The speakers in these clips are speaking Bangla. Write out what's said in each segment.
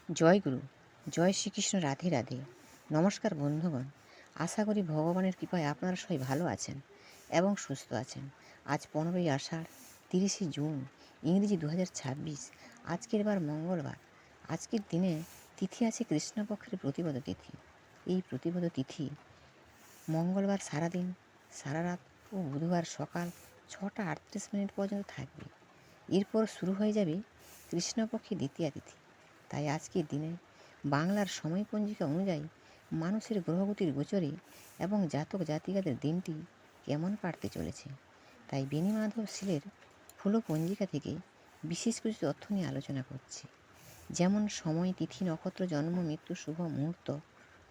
জয় গুরু, জয় শ্রীকৃষ্ণ, রাধে রাধে। নমস্কার বন্ধুগণ, আশা করি ভগবানের কৃপায় আপনারা সবাই ভালো আছেন এবং সুস্থ আছেন। আজ 15ই আষাঢ়, 30শে জুন, ইংরেজি 2026। আজকের বার মঙ্গলবার। আজকের দিনে তিথি আছে কৃষ্ণপক্ষের প্রতিপদ তিথি। এই প্রতিপদ তিথি মঙ্গলবার সারাদিন, সারা রাত ও বুধবার সকাল 6টা 38 মিনিট পর্যন্ত থাকবে। এরপর শুরু হয়ে যাবে কৃষ্ণপক্ষে দ্বিতীয়া তিথি। তাই আজকের দিনে বাংলার সময় পঞ্জিকা অনুযায়ী মানুষের গ্রহগতির গোচরে এবং জাতক জাতিকাদের দিনটি কেমন কাটতে চলেছে, তাই বেণীমাধব শীলের ফুলো পঞ্জিকা থেকে বিশেষ কিছু তথ্য নিয়ে আলোচনা করছি। যেমন সময়, তিথি, নক্ষত্র, জন্ম, মৃত্যু, শুভ মুহূর্ত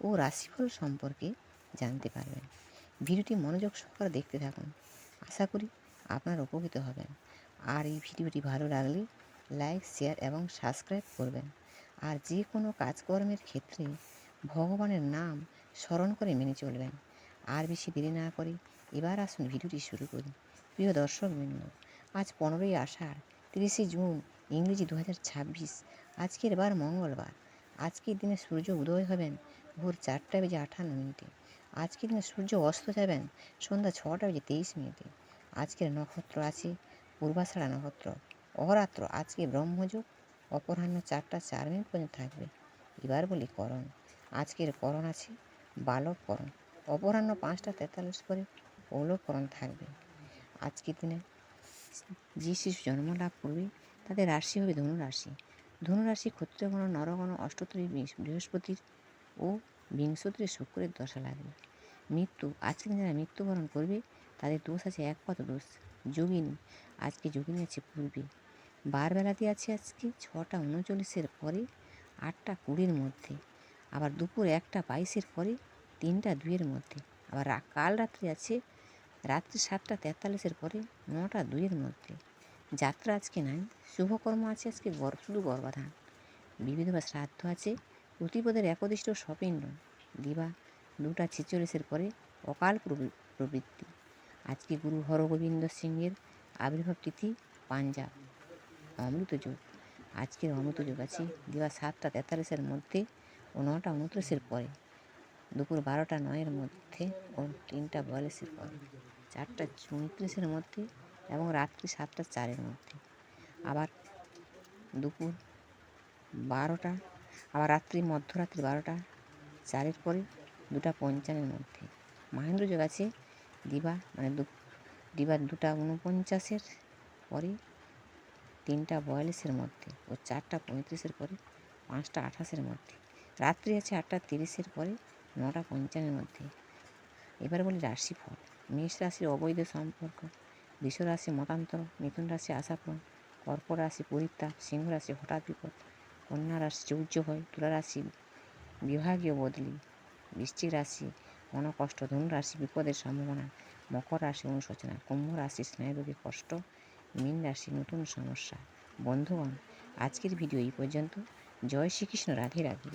ও রাশিফল সম্পর্কে জানতে পারবেন। ভিডিওটি মনোযোগ সহকারে দেখতে থাকুন, আশা করি আপনারা উপকৃত হবেন। আর এই ভিডিওটি ভালো লাগলে লাইক, শেয়ার এবং সাবস্ক্রাইব করবেন। আর যে কোনো কাজকর্মের ক্ষেত্রে ভগবানের নাম স্মরণ করে মেনে চলবেন। আর বেশি দেরি না করে এবার আসুন ভিডিওটি শুরু করি। প্রিয় দর্শকবৃন্দ, আজ 15ই আষাঢ়, 30শে জুন, ইংরেজি 2026। আজকের বার মঙ্গলবার। আজকের দিনে সূর্য উদয় হবেন ভোর 4:58। আজকের দিনে সূর্য অস্ত যাবেন সন্ধ্যা 6:23। আজকের নক্ষত্র আছে পূর্বাষাঢ়া নক্ষত্র। অহরাত্র আজকে ব্রহ্মযোগ অপরাহ্ন 4টা 4 মিনিট পর্যন্ত থাকবে। এবার বলি করণ। আজকের করণ আছে বালক করণ। অপরাহ্ন 5টা 43 পরে পৌলকরণ থাকবে। আজকের দিনে যে শিশু জন্ম লাভ করবে তাদের রাশি হবে ধনুরাশি। ধনুরাশি ক্ষত্রিয়গণ, নরগণ, অষ্টত্রী বৃহস্পতির ও বিংশতির শুক্রের দশা লাগবে। মৃত্যু, আজকে যারা মৃত্যুবরণ করবে তাদের দোষ আছে একপদ দোষ। যোগিনী, আজকে যোগিনী আছে পূর্বে। বারবেলাতে আছে আজকে 6টা 39 পরে 8টা 20 মধ্যে। আবার দুপুর 1টা 22 পরে 3টা 2 মধ্যে। আবার কাল রাত্রি আছে রাত্রি 7টা 43 পরে 9টা 2 মধ্যে। যাত্রা আজকে নাই। শুভকর্ম আছে আজকে শুধু গর্ভাধান। বিবিধ বা শ্রাদ্ধ আছে প্রতিপদের একদিষ্ট সপিণ্ড। দিবা 2টা 46 পরে অকাল প্রবৃত্তি। আজকে গুরু হরগোবিন্দ সিংহের আবির্ভাব তিথি পাঞ্জাব। অমৃত যোগ, আজকের অমৃত যোগ আছে দিবা 7টা 43 মধ্যে ও 9টা 29 পরে, দুপুর 12টা 9 মধ্যে ও 3টা 42 পরে, 4টা 34 মধ্যে এবং রাত্রি 7টা 4 মধ্যে। আবার দুপুর 12টা, আবার মধ্যরাত্রি 12টা 4 পরে 2টা 55 মধ্যে। মহেন্দ্র যোগ আছে দিবা দিবা 2টা 49 পরে 3টা 42 মধ্যে ও 4টা 35 পরে 5টা 28 মধ্যে। রাত্রি আছে 8টা 30 পরে 9টা 55 মধ্যে। এবার বলি রাশিফল। মেষ রাশির অবৈধ সম্পর্ক, বৃষ রাশি মতান্তর, মিথুন রাশি আশাপূরণ, কর্কট রাশি পরিত্যাগ, সিংহ রাশি হঠাৎ বিপদ, কন্যা রাশি চৌর্য হয়, তুলা রাশি বিভাগীয় বদলি, বৃশ্চিক রাশি মনোকষ্ট, ধনু রাশি বিপদের সম্ভাবনা, মকর রাশি অনুশোচনা, কুম্ভ রাশি স্নায়ুরোগের কষ্ট, মীন রাশি নতুন সমস্যা। বন্ধুগণ, আজকের ভিডিও এই পর্যন্ত। জয় শ্রীকৃষ্ণ, রাধে রাধে।